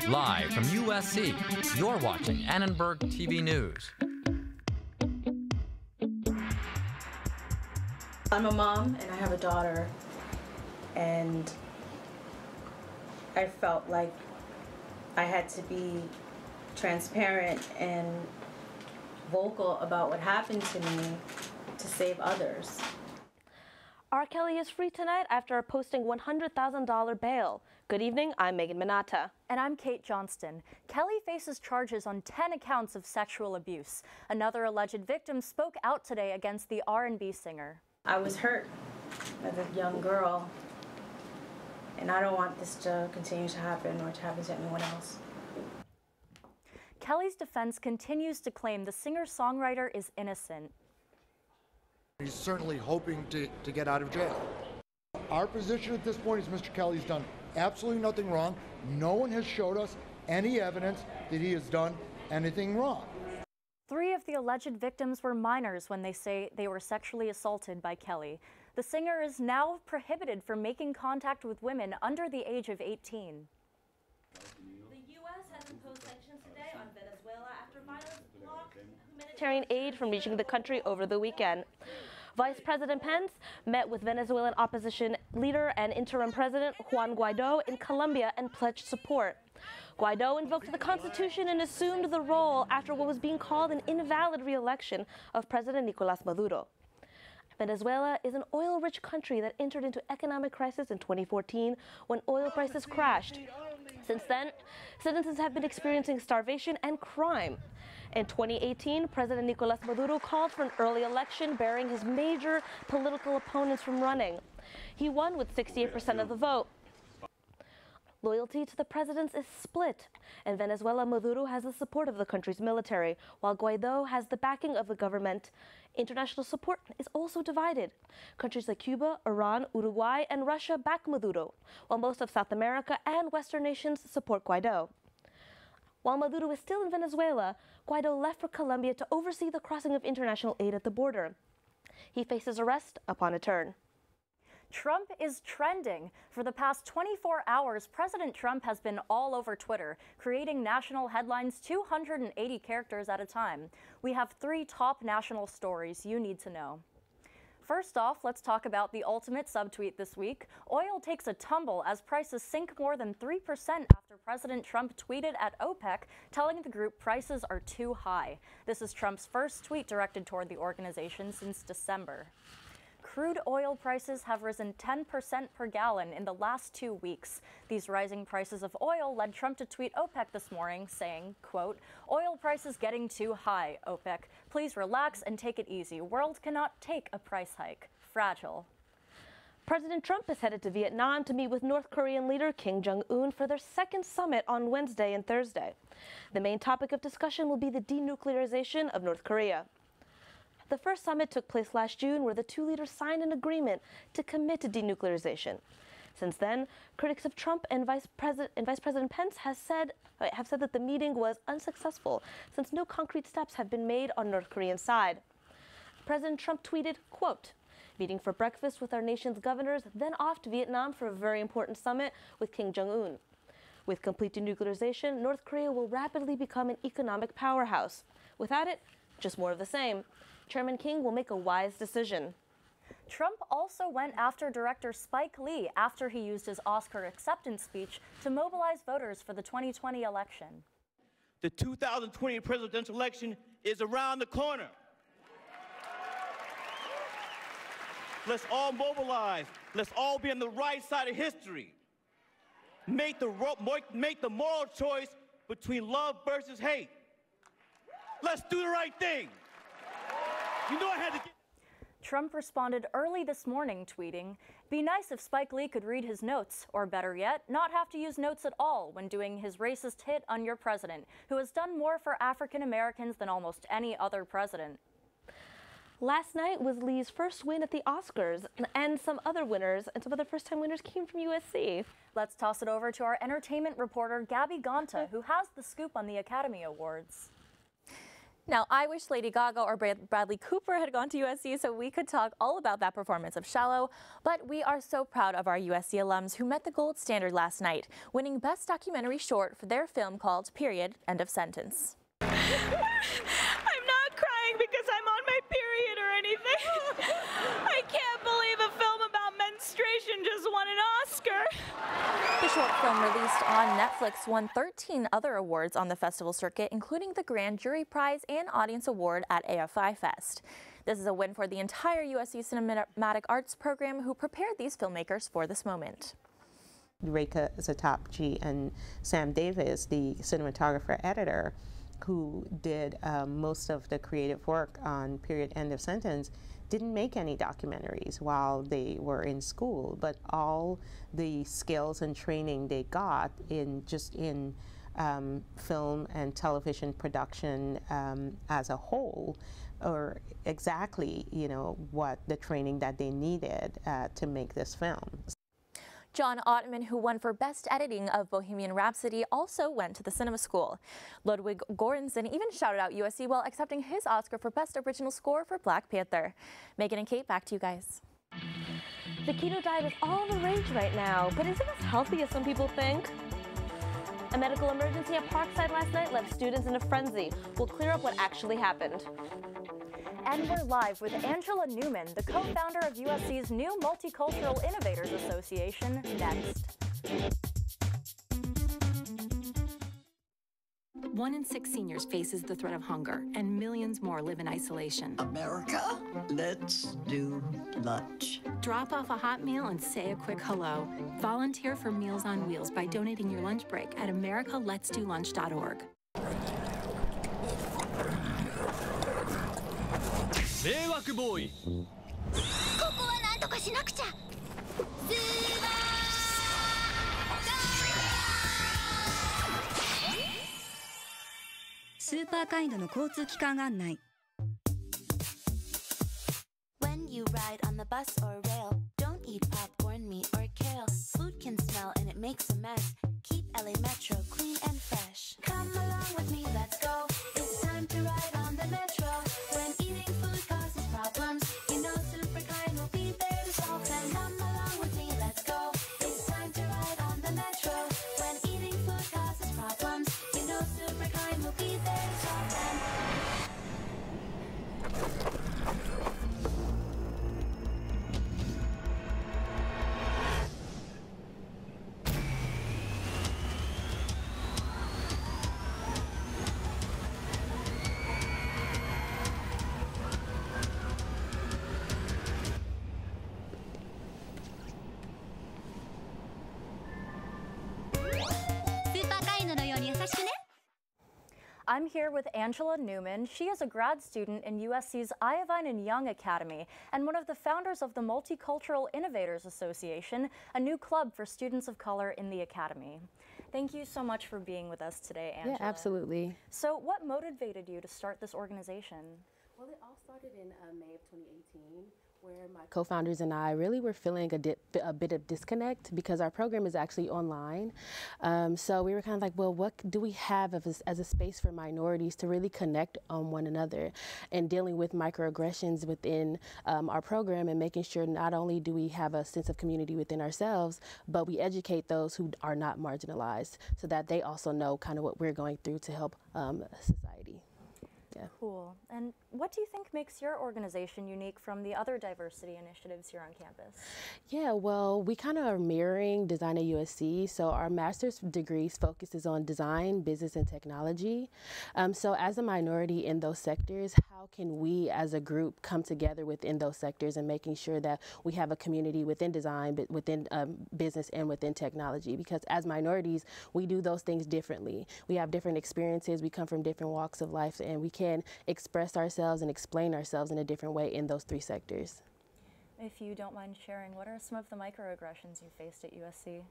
Live from USC, you're watching Annenberg TV News. I'm a mom and I have a daughter, and I felt like I had to be transparent and vocal about what happened to me to save others. R. Kelly is free tonight after posting $100,000 bail. Good evening, I'm Megan Manata. And I'm Kate Johnston. Kelly faces charges on 10 accounts of sexual abuse. Another alleged victim spoke out today against the R&B singer. I was hurt as a young girl, and I don't want this to continue to happen or to happen to anyone else. Kelly's defense continues to claim the singer-songwriter is innocent. He's certainly hoping to get out of jail. Our position at this point is Mr. Kelly's done absolutely nothing wrong. No one has showed us any evidence that he has done anything wrong. 3 of the alleged victims were minors when they say they were sexually assaulted by Kelly. The singer is now prohibited from making contact with women under the age of 18. The U.S. has imposed sanctions today on Venezuela after violence blocked humanitarian aid from reaching the country over the weekend. Vice President Pence met with Venezuelan opposition leader and interim president Juan Guaido in Colombia and pledged support. Guaido invoked the Constitution and assumed the role after what was being called an invalid re-election of President Nicolas Maduro. Venezuela is an oil-rich country that entered into economic crisis in 2014 when oil prices crashed. Since then, citizens have been experiencing starvation and crime. In 2018, President Nicolas Maduro called for an early election, barring his major political opponents from running. He won with 68% of the vote. Loyalty to the president is split. In Venezuela, Maduro has the support of the country's military, while Guaido has the backing of the government. International support is also divided. Countries like Cuba, Iran, Uruguay, and Russia back Maduro, while most of South America and Western nations support Guaido. While Maduro is still in Venezuela, Guaido left for Colombia to oversee the crossing of international aid at the border. He faces arrest upon a turn. Trump is trending. For the past 24 hours, President Trump has been all over Twitter, creating national headlines 280 characters at a time. We have 3 top national stories you need to know. First off, let's talk about the ultimate subtweet this week. Oil takes a tumble as prices sink more than 3% after President Trump tweeted at OPEC, telling the group prices are too high. This is Trump's first tweet directed toward the organization since December. Crude oil prices have risen 10% per gallon in the last 2 weeks. These rising prices of oil led Trump to tweet OPEC this morning saying, quote, "Oil prices getting too high, OPEC. Please relax and take it easy. World cannot take a price hike. Fragile." President Trump is headed to Vietnam to meet with North Korean leader Kim Jong-un for their second summit on Wednesday and Thursday. The main topic of discussion will be the denuclearization of North Korea. The first summit took place last June, where the 2 leaders signed an agreement to commit to denuclearization. Since then, critics of Trump and Vice President Pence have said that the meeting was unsuccessful since no concrete steps have been made on North Korean side. President Trump tweeted, quote, "Meeting for breakfast with our nation's governors, then off to Vietnam for a very important summit with Kim Jong-un. With complete denuclearization, North Korea will rapidly become an economic powerhouse. Without it, just more of the same. Chairman King will make a wise decision." Trump also went after director Spike Lee after he used his Oscar acceptance speech to mobilize voters for the 2020 election. The 2020 presidential election is around the corner. Let's all mobilize. Let's all be on the right side of history. Make the moral choice between love versus hate. Let's do the right thing. You know I had to get... Trump responded early this morning, tweeting, "Be nice if Spike Lee could read his notes, or better yet, not have to use notes at all when doing his racist hit on your president, who has done more for African Americans than almost any other president." Last night was Lee's first win at the Oscars, and some other first-time winners came from USC. Let's toss it over to our entertainment reporter, Gabby Gonta, who has the scoop on the Academy Awards. Now, I wish Lady Gaga or Bradley Cooper had gone to USC so we could talk all about that performance of Shallow, but we are so proud of our USC alums who met the gold standard last night, winning Best Documentary Short for their film called Period, End of Sentence. I'm not crying because I'm on my period or anything. I can't believe a film about menstruation just won an Oscar. The short film released on Netflix won 13 other awards on the festival circuit, including the Grand Jury Prize and Audience Award at AFI Fest. This is a win for the entire USC Cinematic Arts program who prepared these filmmakers for this moment. Rekha Zatabji and Sam Davis, the cinematographer editor, who did most of the creative work on Period, End of Sentence, didn't make any documentaries while they were in school, but all the skills and training they got in film and television production as a whole, or exactly, what the training that they needed to make this film. John Ottman, who won for Best Editing of Bohemian Rhapsody, also went to the cinema school. Ludwig Göransson even shouted out USC while accepting his Oscar for Best Original Score for Black Panther. Megan and Kate, back to you guys. The keto diet is all the rage right now, but is it as healthy as some people think? A medical emergency at Parkside last night left students in a frenzy. We'll clear up what actually happened. And we're live with Angela Newman, the co-founder of USC's new Multicultural Innovators Association, next. 1 in 6 seniors faces the threat of hunger, and millions more live in isolation. America, let's do lunch. Drop off a hot meal and say a quick hello. Volunteer for Meals on Wheels by donating your lunch break at americaletsdolunch.org. 迷惑ボーイ。ここは何とかしなくちゃ。スーパーカインドの交通機関案内。When you ride on the bus or rail, don't eat popcorn, meat, or kale. Food can smell and it makes a mess. Keep LA Metro clean and fresh. Come along with me, let's go. It's time to ride on the Metro. When eating food causes problems, you know Superkind will be there to solve them. Come along with me, let's go. It's time to ride on the Metro. When eating food causes problems, you know Superkind will be there to solve them. I'm here with Angela Newman. She is a grad student in USC's Iovine and Young Academy and one of the founders of the Multicultural Innovators Association, a new club for students of color in the academy. Thank you so much for being with us today, Angela. Yeah, absolutely. So what motivated you to start this organization? Well, it all started in May of 2018. Where my co-founders and I really were feeling a bit of disconnect because our program is actually online. So we were kind of like, well, what do we have as a space for minorities to really connect on one another and dealing with microaggressions within our program and making sure not only do we have a sense of community within ourselves, but we educate those who are not marginalized so that they also know kind of what we're going through to help society. Yeah. Cool. And what do you think makes your organization unique from the other diversity initiatives here on campus? Yeah, well, we kind of are mirroring design at USC. So our master's degrees focuses on design, business, and technology. So as a minority in those sectors, how can we as a group come together within those sectors and making sure that we have a community within design, but within business and within technology? Because as minorities, we do those things differently. We have different experiences. We come from different walks of life, and we can express ourselves and explain ourselves in a different way in those three sectors. If you don't mind sharing, what are some of the microaggressions you faced at USC?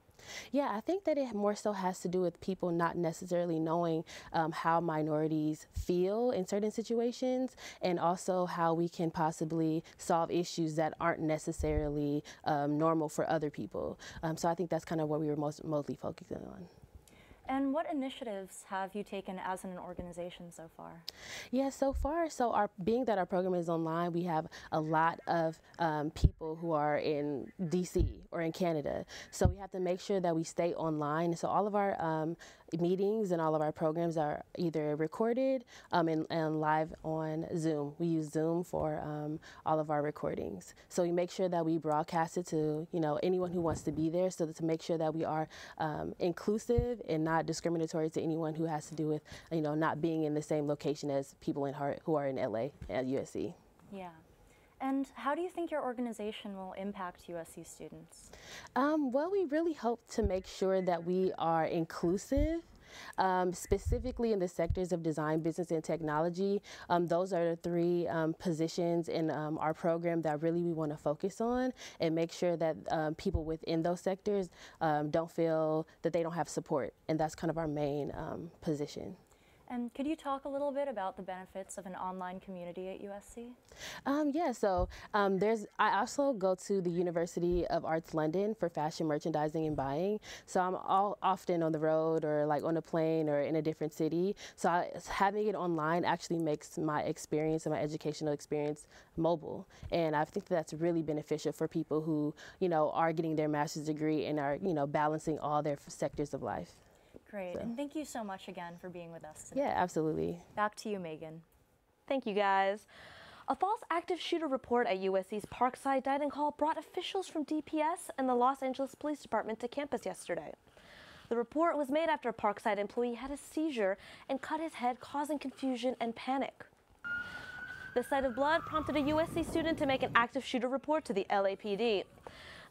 Yeah, I think that it more so has to do with people not necessarily knowing how minorities feel in certain situations, and also how we can possibly solve issues that aren't necessarily normal for other people. So I think that's kind of what we were mostly focusing on. And what initiatives have you taken as an organization so far? Yeah, so far, being that our program is online, we have a lot of people who are in DC or in Canada. So we have to make sure that we stay online. So all of our meetings and all of our programs are either recorded and live on Zoom. We use Zoom for all of our recordings. So we make sure that we broadcast it to anyone who wants to be there, so to make sure that we are inclusive and not discriminatory to anyone who has to do with not being in the same location as people who are in LA at USC. Yeah. And how do you think your organization will impact USC students? Well, we really hope to make sure that we are inclusive, specifically in the sectors of design, business, and technology. Those are the three positions in our program that really we want to focus on, and make sure that people within those sectors don't feel that they don't have support. And that's kind of our main position. And could you talk a little bit about the benefits of an online community at USC? Yeah, so I also go to the University of Arts London for fashion merchandising and buying. So I'm often on the road or like on a plane or in a different city. So having it online actually makes my experience and my educational experience mobile. And I think that's really beneficial for people who, are getting their master's degree and are, balancing all their sectors of life. Great, and thank you so much again for being with us today. Yeah, absolutely. Back to you, Megan. Thank you, guys. A false active shooter report at USC's Parkside Dining Hall brought officials from DPS and the Los Angeles Police Department to campus yesterday. The report was made after a Parkside employee had a seizure and cut his head, causing confusion and panic. The sight of blood prompted a USC student to make an active shooter report to the LAPD.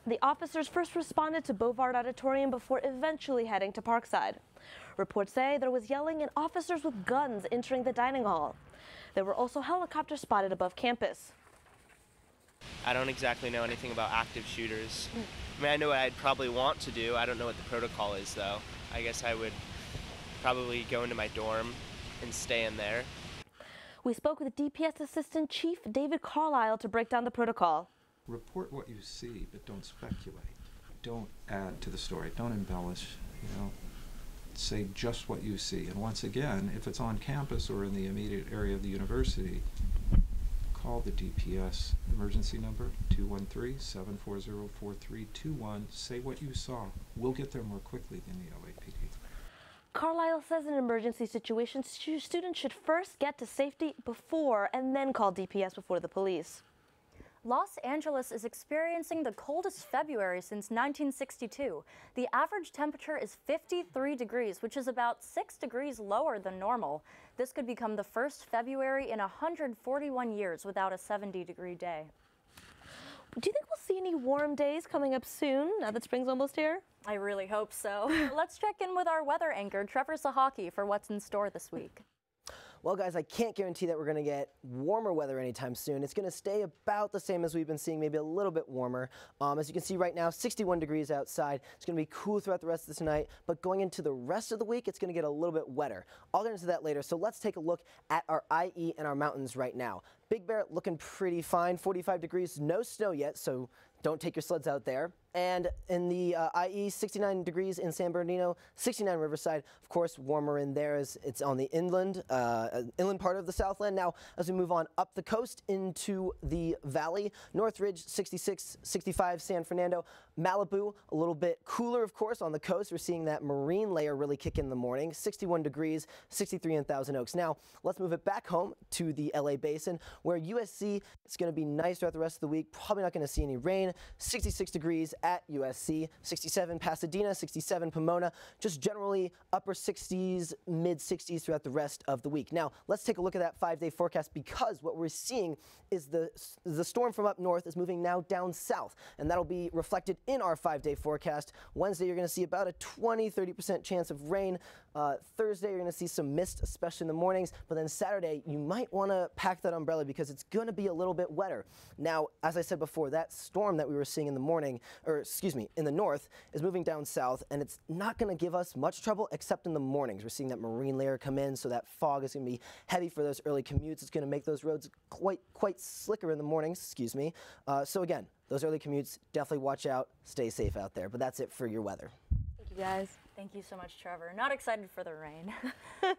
The officers first responded to Bovard Auditorium before eventually heading to Parkside. Reports say there was yelling and officers with guns entering the dining hall. There were also helicopters spotted above campus. I don't exactly know anything about active shooters. I mean, I know what I'd probably want to do. I don't know what the protocol is, though. I guess I would probably go into my dorm and stay in there. We spoke with DPS Assistant Chief David Carlisle to break down the protocol. Report what you see, but don't speculate. Don't add to the story. Don't embellish. Say just what you see. And once again, if it's on campus or in the immediate area of the university, call the DPS emergency number 213-740-4321. Say what you saw. We'll get there more quickly than the LAPD. Carlisle says in emergency situations, students should first get to safety before and then call DPS before the police. Los Angeles is experiencing the coldest February since 1962. The average temperature is 53 degrees, which is about 6 degrees lower than normal. This could become the first February in 141 years without a 70-degree day. Do you think we'll see any warm days coming up soon, now that spring's almost here? I really hope so. Let's check in with our weather anchor, Trevor Sochocki, for what's in store this week. Well, guys, I can't guarantee that we're going to get warmer weather anytime soon. It's going to stay about the same as we've been seeing, maybe a little bit warmer. As you can see right now, 61 degrees outside. It's going to be cool throughout the rest of the night, but going into the rest of the week, it's going to get a little bit wetter. I'll get into that later, so let's take a look at our IE and our mountains right now. Big Bear looking pretty fine, 45 degrees, no snow yet, so don't take your sleds out there. And in the IE, 69 degrees in San Bernardino, 69 Riverside. Of course, warmer in there as it's on the inland part of the Southland. Now, as we move on up the coast into the valley, Northridge, 66, 65 San Fernando. Malibu, a little bit cooler, of course, on the coast. We're seeing that marine layer really kick in the morning, 61 degrees, 63 in Thousand Oaks. Now, let's move it back home to the LA Basin, where USC, it's going to be nice throughout the rest of the week. Probably not going to see any rain. 66 degrees at USC, 67 Pasadena, 67 Pomona, just generally upper 60s, mid 60s throughout the rest of the week. Now, let's take a look at that 5-day forecast, because what we're seeing is the storm from up north is moving now down south, and that'll be reflected in our 5-day forecast. Wednesday, you're going to see about a 20-30% chance of rain. Thursday, you're going to see some mist, especially in the mornings, but then Saturday, you might want to pack that umbrella because it's going to be a little bit wetter. Now, as I said before, that storm that we were seeing in the morning, or excuse me, in the north, is moving down south, and it's not going to give us much trouble except in the mornings. We're seeing that marine layer come in, so that fog is going to be heavy for those early commutes. It's going to make those roads quite slicker in the mornings, excuse me. So again, those early commutes, definitely watch out, stay safe out there. But that's it for your weather. Thank you, guys. Thank you so much, Trevor. Not excited for the rain.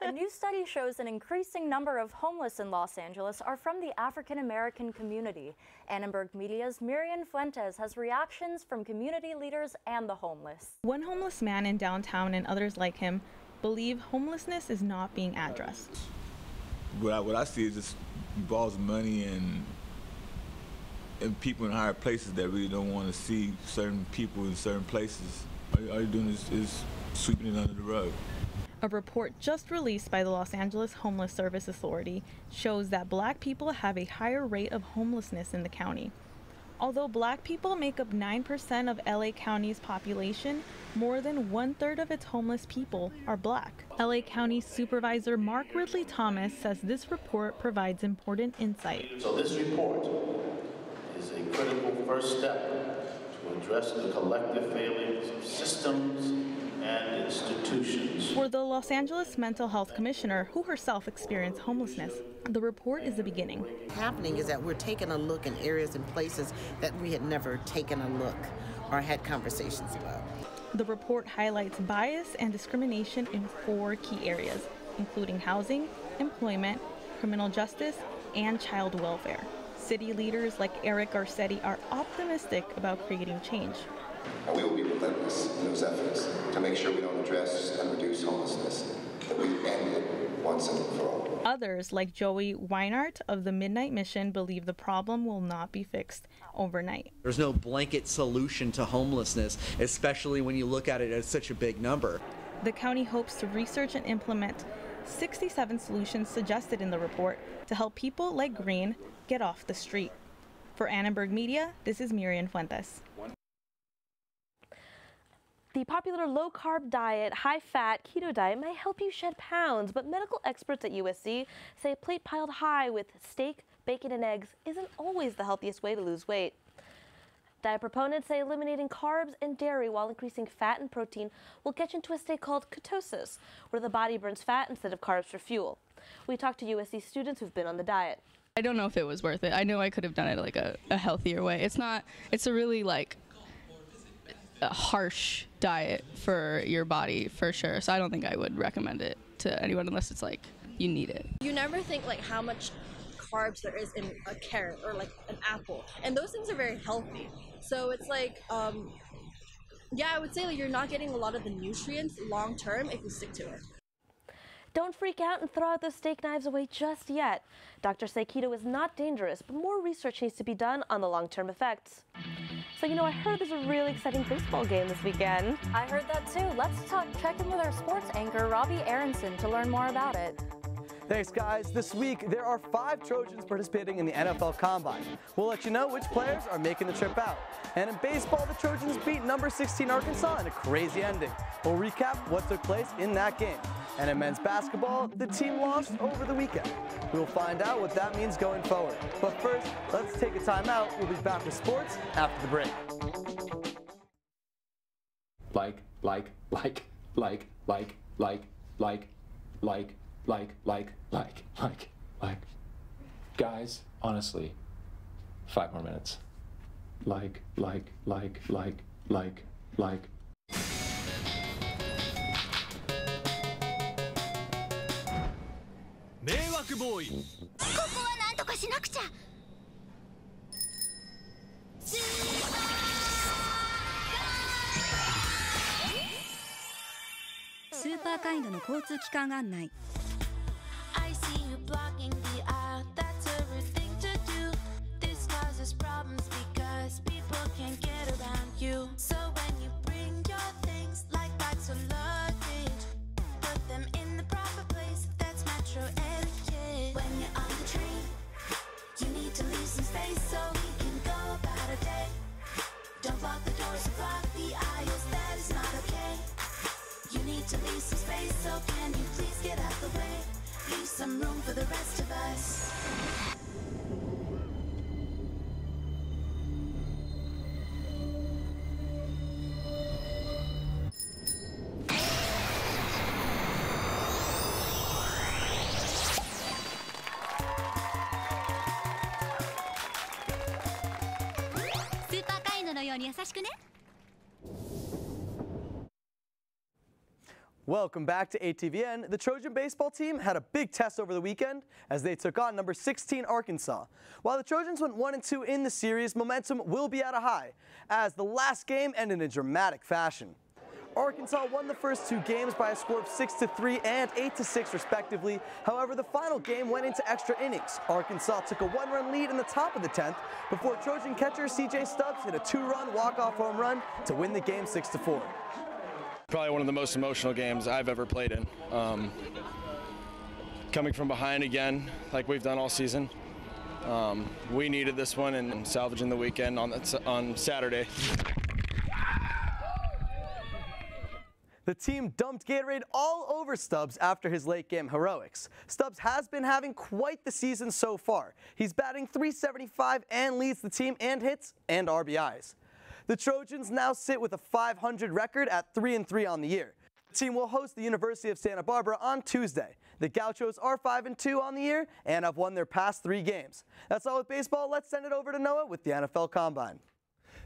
A new study shows an increasing number of homeless in Los Angeles are from the African American community. Annenberg Media's Mirian Fuentes has reactions from community leaders and the homeless. One homeless man in downtown and others like him believe homelessness is not being addressed. What I see is just involves money and people in higher places that really don't want to see certain people in certain places. All you're doing is sweeping it under the rug. A report just released by the Los Angeles Homeless Service Authority shows that Black people have a higher rate of homelessness in the county. Although Black people make up 9% of LA County's population, more than 1/3 of its homeless people are Black. LA County Supervisor Mark Ridley Thomas says this report provides important insight. So this report is a critical first step to address the collective failings of systems and institutions. For the Los Angeles Mental Health Commissioner, who herself experienced homelessness, the report is the beginning. What's happening is that we're taking a look in areas and places that we had never taken a look or had conversations about. The report highlights bias and discrimination in 4 key areas, including housing, employment, criminal justice, and child welfare. City leaders like Eric Garcetti are optimistic about creating change. And we will be relentless in those efforts to make sure we don't address and reduce homelessness, that we end it once and for all. Others, like Joey Weinart of the Midnight Mission, believe the problem will not be fixed overnight. There's no blanket solution to homelessness, especially when you look at it as such a big number. The county hopes to research and implement 67 solutions suggested in the report to help people like Green get off the street. For Annenberg Media, this is Mirian Fuentes. The popular low-carb diet, high-fat keto diet might help you shed pounds, but medical experts at USC say a plate piled high with steak, bacon, and eggs isn't always the healthiest way to lose weight. Diet proponents say eliminating carbs and dairy while increasing fat and protein will get you into a state called ketosis, where the body burns fat instead of carbs for fuel. We talked to USC students who've been on the diet. I don't know if it was worth it. I know I could have done it like a healthier way. It's a really like a harsh diet for your body for sure. So I don't think I would recommend it to anyone unless it's like you need it. You never think like how much carbs there is in a carrot or like an apple, and those things are very healthy. So it's like, yeah, I would say like you're not getting a lot of the nutrients long term if you stick to it. Don't freak out and throw out those steak knives away just yet. Doctors say keto is not dangerous, but more research needs to be done on the long-term effects. So, I heard there's a really exciting baseball game this weekend. I heard that too. Let's check in with our sports anchor, Robby Aronson, to learn more about it. Thanks, guys. This week, there are 5 Trojans participating in the NFL Combine. We'll let you know which players are making the trip out. And in baseball, the Trojans beat number 16 Arkansas in a crazy ending. We'll recap what took place in that game. And in men's basketball, the team lost over the weekend. We'll find out what that means going forward. But first, let's take a time out. We'll be back with sports after the break. Guys, honestly, 5 more minutes. Like. 迷惑ボーイ。ここはなんとかしなくちゃ。スーパーカインドの交通機関案内。I see you blocking the aisle. That's a rude thing to do. This causes problems because people can't get around you. So when you bring your things like bags or luggage, put them in the proper place. That's metro etiquette. When you're on the train, you need to leave some space so we can go about our day. Don't block the doors or block the aisles. That is not okay. You need to leave some space, so can you please get out the way? Leave some room for the rest of us. Welcome back to ATVN. The Trojan baseball team had a big test over the weekend as they took on number 16 Arkansas. While the Trojans went 1-2 in the series, momentum will be at a high as the last game ended in dramatic fashion. Arkansas won the first two games by a score of 6-3 and 8-6 respectively. However, the final game went into extra innings. Arkansas took a 1-run lead in the top of the 10th before Trojan catcher C.J. Stubbs hit a 2-run walk-off home run to win the game 6-4. Probably one of the most emotional games I've ever played in. Coming from behind again, like we've done all season. We needed this one and salvaging the weekend on Saturday. The team dumped Gatorade all over Stubbs after his late game heroics. Stubbs has been having quite the season so far. He's batting .375 and leads the team in hits and RBIs. The Trojans now sit with a .500 record at 3-3 on the year. The team will host the University of Santa Barbara on Tuesday. The Gauchos are 5-2 on the year and have won their past 3 games. That's all with baseball. Let's send it over to Noah with the NFL Combine.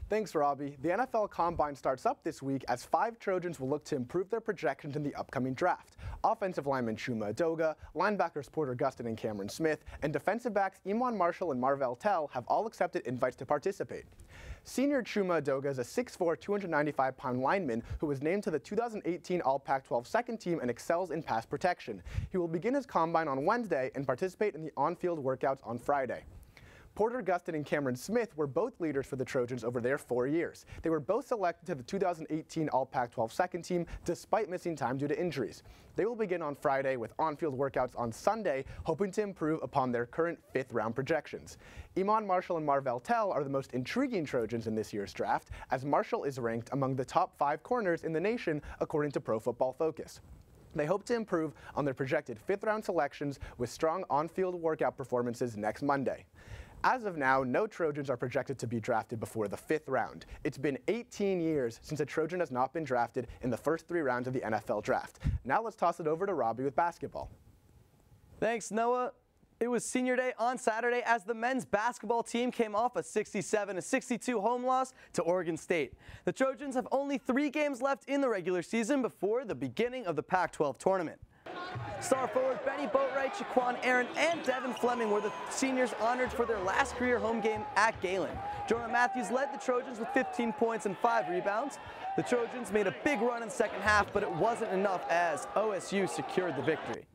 Thanks, Robbie. The NFL Combine starts up this week as 5 Trojans will look to improve their projections in the upcoming draft. Offensive lineman Chuma Edoga, linebackers Porter Gustin and Cameron Smith, and defensive backs Iman Marshall and Marvell Tell have all accepted invites to participate. Senior Chuma Edoga is a 6'4", 295-pound lineman who was named to the 2018 All-Pac-12 second team and excels in pass protection. He will begin his combine on Wednesday and participate in the on-field workouts on Friday. Porter Gustin and Cameron Smith were both leaders for the Trojans over their 4 years. They were both selected to the 2018 All-Pac-12 second team despite missing time due to injuries. They will begin on Friday with on-field workouts on Sunday, hoping to improve upon their current 5th-round projections. Iman Marshall and Marvell Tell are the most intriguing Trojans in this year's draft, as Marshall is ranked among the top 5 corners in the nation according to Pro Football Focus. They hope to improve on their projected 5th-round selections with strong on-field workout performances next Monday. As of now, no Trojans are projected to be drafted before the 5th round. It's been 18 years since a Trojan has not been drafted in the first 3 rounds of the NFL draft. Now let's toss it over to Robbie with basketball. Thanks, Noah. It was senior day on Saturday as the men's basketball team came off a 67-62 home loss to Oregon State. The Trojans have only 3 games left in the regular season before the beginning of the Pac-12 tournament. Star forward Benny Boatwright, Shaquan Aaron, and Devin Fleming were the seniors honored for their last career home game at Galen. Jonah Matthews led the Trojans with 15 points and 5 rebounds. The Trojans made a big run in the second half, but it wasn't enough as OSU secured the victory.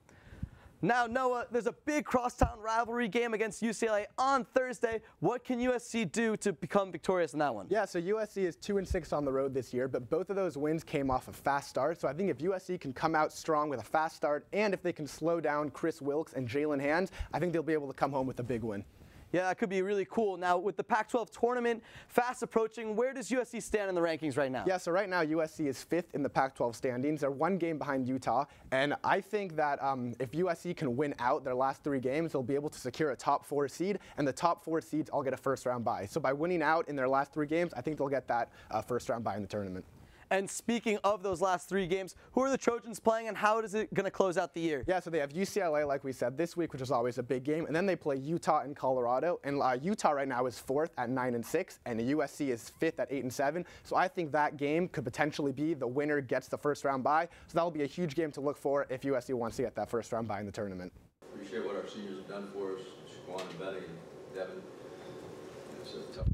Now, Noah, there's a big crosstown rivalry game against UCLA on Thursday. What can USC do to become victorious in that one? Yeah, so USC is 2-6 on the road this year, but both of those wins came off a fast start. So I think if USC can come out strong with a fast start, and if they can slow down Chris Wilkes and Jalen Hands, I think they'll be able to come home with a big win. Yeah, that could be really cool. Now, with the Pac-12 tournament fast approaching, where does USC stand in the rankings right now? Yeah, so right now USC is 5th in the Pac-12 standings. They're 1 game behind Utah, and I think that if USC can win out their last 3 games, they'll be able to secure a top 4 seed, and the top 4 seeds all get a first-round bye. So by winning out in their last 3 games, I think they'll get that first-round bye in the tournament. And speaking of those last 3 games, who are the Trojans playing and how is it going to close out the year? Yeah, so they have UCLA, like we said, this week, which is always a big game, and then they play Utah and Colorado. And Utah right now is 4th at 9-6, and USC is 5th at 8-7. So I think that game could potentially be the winner gets the first-round bye. So that'll be a huge game to look for if USC wants to get that first-round bye in the tournament. Appreciate what our seniors have done for us, Shaquan and Benny and Devin. It's tough.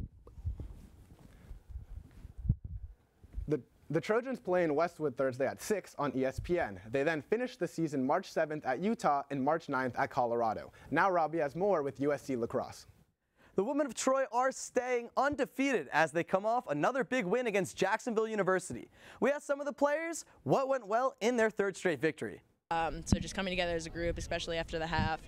The Trojans play in Westwood Thursday at 6 on ESPN. They then finish the season March 7th at Utah and March 9th at Colorado. Now Robbie has more with USC lacrosse. The women of Troy are staying undefeated as they come off another big win against Jacksonville University. We asked some of the players what went well in their 3rd straight victory. So just coming together as a group, especially after the half,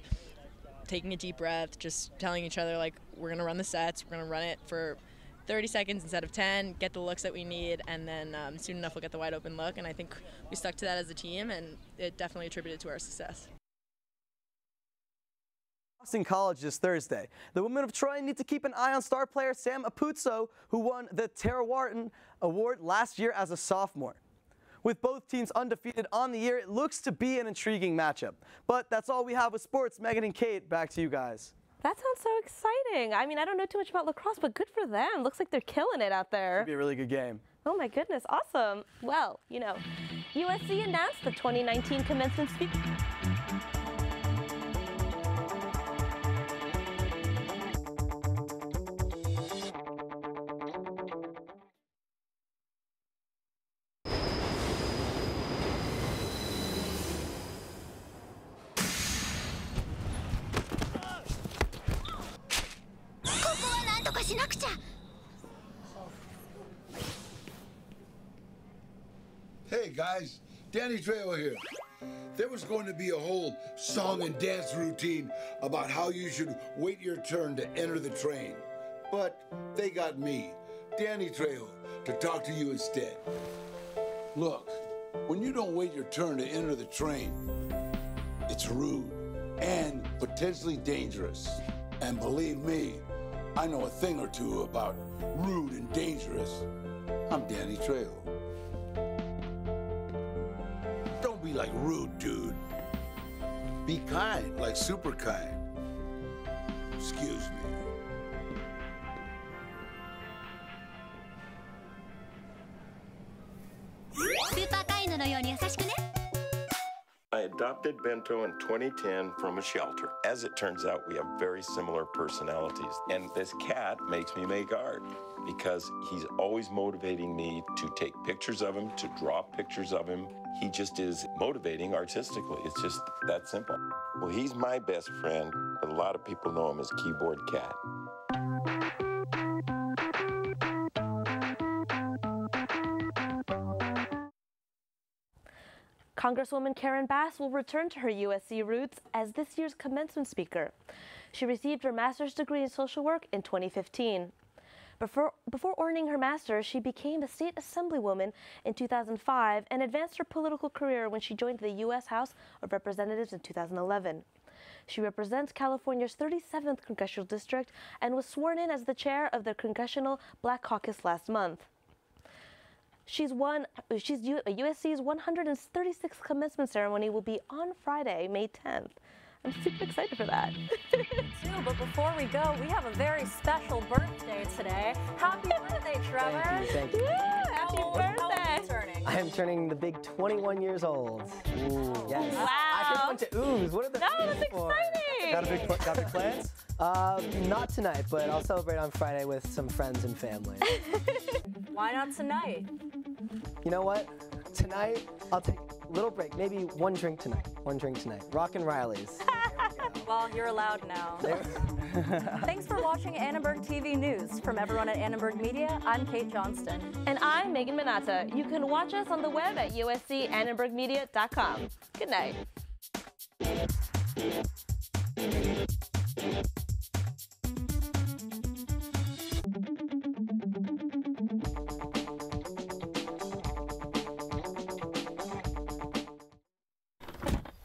taking a deep breath, just telling each other, like, we're going to run the sets, we're going to run it for 30 seconds instead of 10, get the looks that we need, and then soon enough we'll get the wide open look, and I think we stuck to that as a team, and it definitely attributed to our success. Boston College this Thursday. The women of Troy need to keep an eye on star player Sam Apuzzo, who won the Tara Wharton Award last year as a sophomore. With both teams undefeated on the year, it looks to be an intriguing matchup. But that's all we have with sports. Megan and Kate, back to you guys. That sounds so exciting. I mean, I don't know too much about lacrosse, but good for them. Looks like they're killing it out there. It'll be a really good game. Oh my goodness, awesome. Well, you know, USC announced the 2019 commencement speech. Hey guys, Danny Trejo here. There was going to be a whole song and dance routine about how you should wait your turn to enter the train. But they got me, Danny Trejo, to talk to you instead. Look, when you don't wait your turn to enter the train, it's rude and potentially dangerous. And believe me, I know a thing or two about rude and dangerous. I'm Danny Trejo. Don't be like rude, dude. Be kind, like super kind. Excuse me. I adopted Bento in 2010 from a shelter. As it turns out, we have very similar personalities. And this cat makes me make art because he's always motivating me to take pictures of him, to draw pictures of him. He just is motivating artistically. It's just that simple. Well, he's my best friend, but a lot of people know him as Keyboard Cat. Congresswoman Karen Bass will return to her USC roots as this year's commencement speaker. She received her master's degree in social work in 2015. Before earning her master's, she became a state assemblywoman in 2005 and advanced her political career when she joined the U.S. House of Representatives in 2011. She represents California's 37th congressional district and was sworn in as the chair of the Congressional Black Caucus last month. USC's 136th commencement ceremony will be on Friday, May 10th. I'm super excited for that. Too, but before we go, we have a very special birthday today. Happy birthday, Trevor. Thank you. Happy birthday. How old are you turning? I am turning the big 21 years old. Ooh, yes. Wow. I heard a bunch of oohs. What are the that's for? exciting. Got big plans? Not tonight, but I'll celebrate on Friday with some friends and family. Why not tonight? You know what? Tonight, I'll take a little break. Maybe one drink tonight. Rockin' Riley's. Well, you're allowed now. Thanks for watching Annenberg TV News. From everyone at Annenberg Media, I'm Kate Johnston. And I'm Megan Manata. You can watch us on the web at uscannenbergmedia.com. Good night.